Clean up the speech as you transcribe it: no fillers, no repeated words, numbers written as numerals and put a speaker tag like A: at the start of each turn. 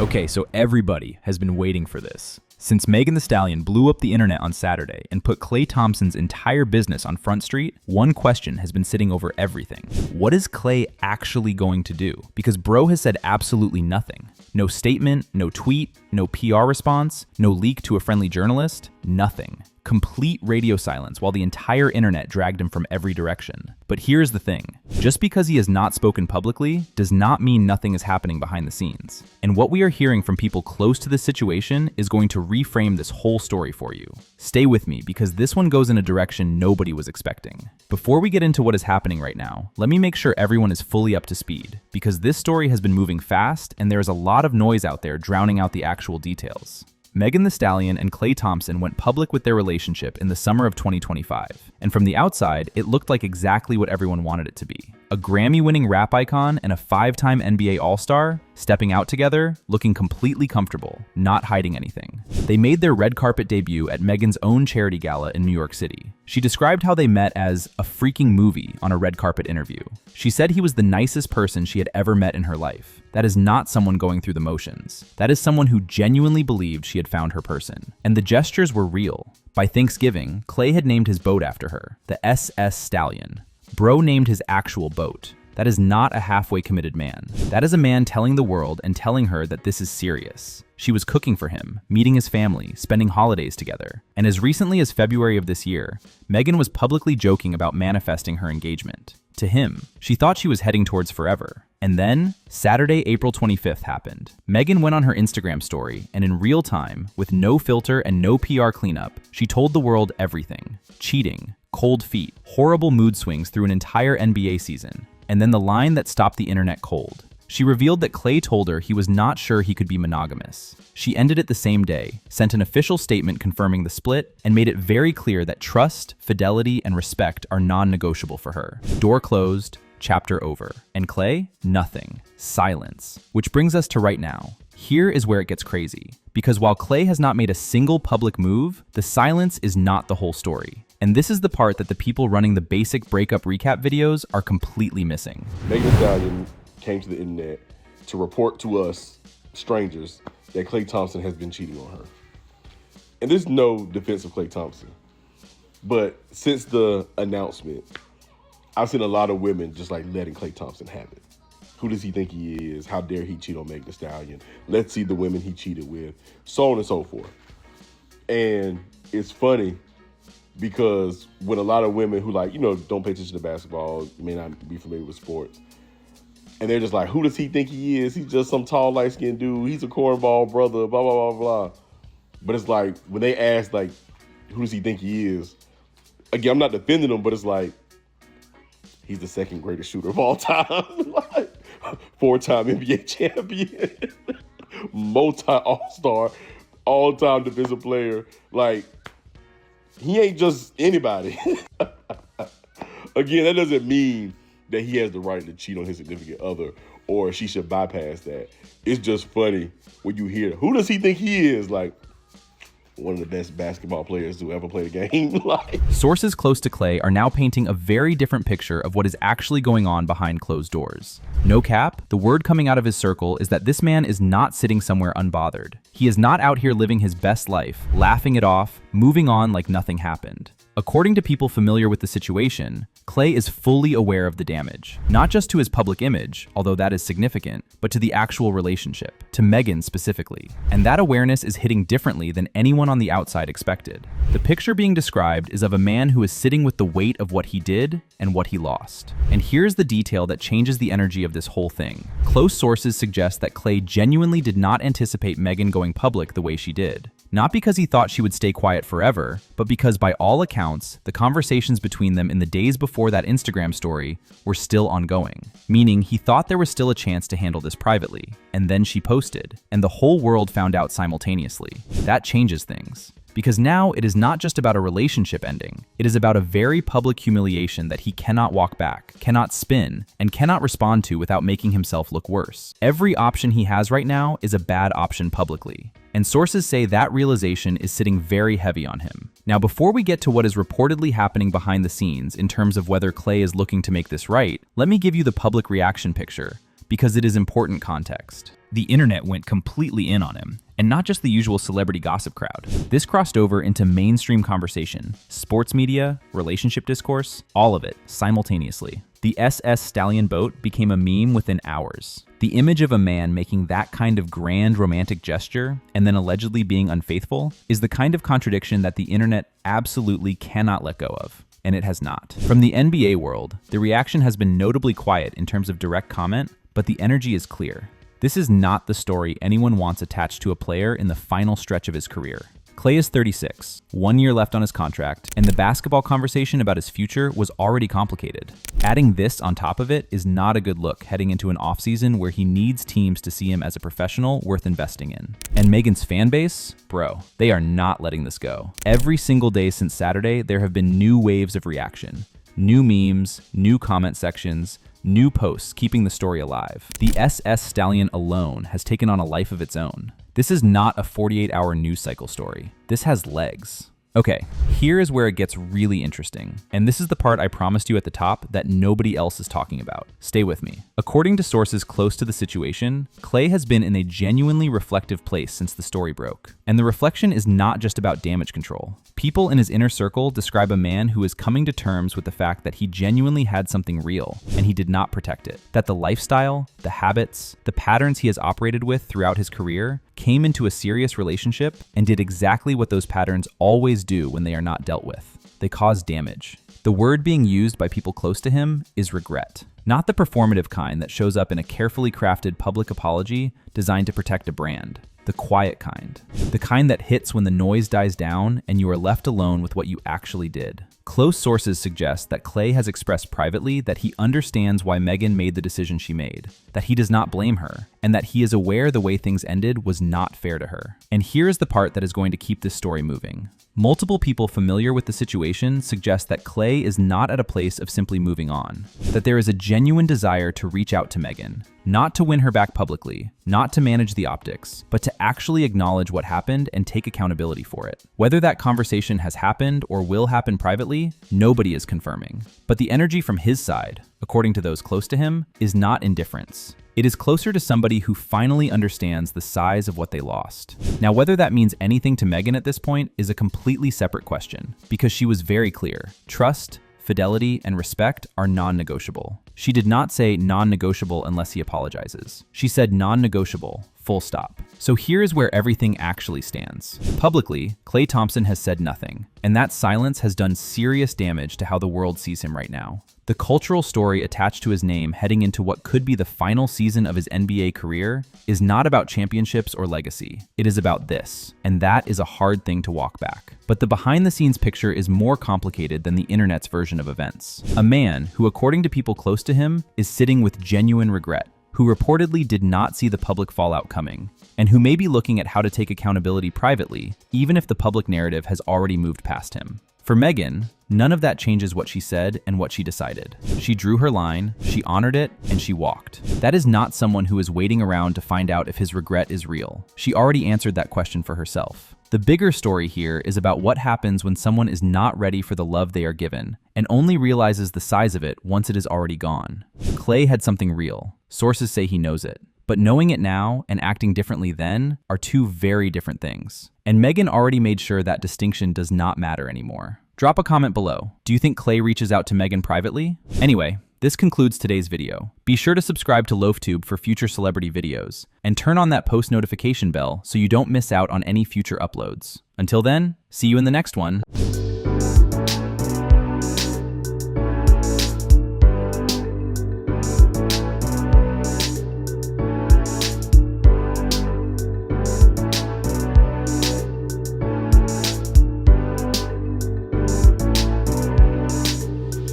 A: Okay, so everybody has been waiting for this. Since Megan Thee Stallion blew up the internet on Saturday and put Klay Thompson's entire business on Front Street, one question has been sitting over everything. What is Klay actually going to do? Because bro has said absolutely nothing. No statement, no tweet, no PR response, no leak to a friendly journalist, nothing. Complete radio silence while the entire internet dragged him from every direction. But here's the thing. Just because he has not spoken publicly does not mean nothing is happening behind the scenes. And what we are hearing from people close to this situation is going to reframe this whole story for you. Stay with me because this one goes in a direction nobody was expecting. Before we get into what is happening right now, let me make sure everyone is fully up to speed, because this story has been moving fast and there is a lot of noise out there drowning out the actual details. Megan Thee Stallion and Klay Thompson went public with their relationship in the summer of 2025, and from the outside, it looked like exactly what everyone wanted it to be. A Grammy-winning rap icon and a 5-time NBA All-Star, stepping out together, looking completely comfortable, not hiding anything. They made their red carpet debut at Megan's own charity gala in New York City. She described how they met as a freaking movie on a red carpet interview. She said he was the nicest person she had ever met in her life. That is not someone going through the motions. That is someone who genuinely believed she had found her person. And the gestures were real. By Thanksgiving, Klay had named his boat after her, the SS Stallion. Bro named his actual boat. That is not a halfway committed man. That is a man telling the world and telling her that this is serious. She was cooking for him, meeting his family, spending holidays together. And as recently as February of this year, Megan was publicly joking about manifesting her engagement. To him, she thought she was heading towards forever. And then, Saturday, April 25th happened. Megan went on her Instagram story, and in real time, with no filter and no PR cleanup, she told the world everything. Cheating, cold feet, horrible mood swings through an entire NBA season, and then the line that stopped the internet cold. She revealed that Klay told her he was not sure he could be monogamous. She ended it the same day, sent an official statement confirming the split, and made it very clear that trust, fidelity, and respect are non-negotiable for her. Door closed, chapter over. And Klay? Nothing. Silence. Which brings us to right now. Here is where it gets crazy. Because while Klay has not made a single public move, the silence is not the whole story. And this is the part that the people running the basic breakup recap videos are completely missing.
B: Megan Thee Stallion came to the internet to report to us, strangers, that Klay Thompson has been cheating on her. And there's no defense of Klay Thompson. But since the announcement, I've seen a lot of women just like letting Klay Thompson have it. Who does he think he is? How dare he cheat on Megan Thee Stallion? Let's see the women he cheated with, so on and so forth. And it's funny because when a lot of women who don't pay attention to basketball, may not be familiar with sports, and they're just like, who does he think he is? He's just some tall, light-skinned dude. He's a cornball brother, blah, blah, blah, blah. But it's like, when they ask, like, who does he think he is? Again, I'm not defending him, but it's like, he's the second greatest shooter of all time. Like, 4-time NBA champion, multi-all-star, all-time defensive player. Like, he ain't just anybody. Again, that doesn't mean that he has the right to cheat on his significant other or she should bypass that. It's just funny when you hear, who does he think he is? Like, one of the best basketball players to ever play the game.
A: Sources close to Klay are now painting a very different picture of what is actually going on behind closed doors. No cap, the word coming out of his circle is that this man is not sitting somewhere unbothered. He is not out here living his best life, laughing it off, moving on like nothing happened. According to people familiar with the situation, Klay is fully aware of the damage, not just to his public image, although that is significant, but to the actual relationship, to Megan specifically. And that awareness is hitting differently than anyone on the outside expected. The picture being described is of a man who is sitting with the weight of what he did and what he lost. And here's the detail that changes the energy of this whole thing. Close sources suggest that Klay genuinely did not anticipate Megan going public the way she did. Not because he thought she would stay quiet forever, but because by all accounts, the conversations between them in the days before that Instagram story were still ongoing. Meaning he thought there was still a chance to handle this privately. And then she posted, and the whole world found out simultaneously. That changes things. Because now it is not just about a relationship ending, it is about a very public humiliation that he cannot walk back, cannot spin, and cannot respond to without making himself look worse. Every option he has right now is a bad option publicly. And sources say that realization is sitting very heavy on him. Now, before we get to what is reportedly happening behind the scenes in terms of whether Klay is looking to make this right, let me give you the public reaction picture, because it is important context. The internet went completely in on him, and not just the usual celebrity gossip crowd. This crossed over into mainstream conversation, sports media, relationship discourse, all of it, simultaneously. The Stallion boat became a meme within hours. The image of a man making that kind of grand romantic gesture and then allegedly being unfaithful is the kind of contradiction that the internet absolutely cannot let go of. And it has not. From the NBA world, the reaction has been notably quiet in terms of direct comment, but the energy is clear. This is not the story anyone wants attached to a player in the final stretch of his career. Klay is 36, 1 year left on his contract, and the basketball conversation about his future was already complicated. Adding this on top of it is not a good look heading into an offseason where he needs teams to see him as a professional worth investing in. And Megan's fan base? Bro, they are not letting this go. Every single day since Saturday, there have been new waves of reaction. New memes, new comment sections, new posts keeping the story alive. The Stallion alone has taken on a life of its own. This is not a 48-hour news cycle story. This has legs. Okay, here is where it gets really interesting. And this is the part I promised you at the top that nobody else is talking about. Stay with me. According to sources close to the situation, Klay has been in a genuinely reflective place since the story broke. And the reflection is not just about damage control. People in his inner circle describe a man who is coming to terms with the fact that he genuinely had something real, and he did not protect it. That the lifestyle, the habits, the patterns he has operated with throughout his career came into a serious relationship and did exactly what those patterns always do when they are not dealt with. They cause damage. The word being used by people close to him is regret. Not the performative kind that shows up in a carefully crafted public apology designed to protect a brand. The quiet kind. The kind that hits when the noise dies down and you are left alone with what you actually did. Close sources suggest that Klay has expressed privately that he understands why Megan made the decision she made, that he does not blame her, and that he is aware the way things ended was not fair to her. And here is the part that is going to keep this story moving. Multiple people familiar with the situation suggest that Klay is not at a place of simply moving on, that there is a genuine desire to reach out to Megan, not to win her back publicly, not to manage the optics, but to actually acknowledge what happened and take accountability for it. Whether that conversation has happened or will happen privately, nobody is confirming. But the energy from his side, according to those close to him, is not indifference. It is closer to somebody who finally understands the size of what they lost. Now, whether that means anything to Megan at this point is a completely separate question, because she was very clear. Trust, fidelity, and respect are non-negotiable. She did not say non-negotiable unless he apologizes. She said non-negotiable, full stop. So here is where everything actually stands. Publicly, Klay Thompson has said nothing, and that silence has done serious damage to how the world sees him right now. The cultural story attached to his name heading into what could be the final season of his NBA career is not about championships or legacy. It is about this, and that is a hard thing to walk back. But the behind-the-scenes picture is more complicated than the internet's version of events. A man who, according to people close to him, is sitting with genuine regret, who reportedly did not see the public fallout coming, and who may be looking at how to take accountability privately, even if the public narrative has already moved past him. For Megan, none of that changes what she said and what she decided. She drew her line, she honored it, and she walked. That is not someone who is waiting around to find out if his regret is real. She already answered that question for herself. The bigger story here is about what happens when someone is not ready for the love they are given, and only realizes the size of it once it is already gone. Klay had something real. Sources say he knows it. But knowing it now and acting differently then are two very different things. And Megan already made sure that distinction does not matter anymore. Drop a comment below. Do you think Klay reaches out to Megan privately? Anyway, this concludes today's video. Be sure to subscribe to LoafTube for future celebrity videos, and turn on that post notification bell so you don't miss out on any future uploads. Until then, see you in the next one.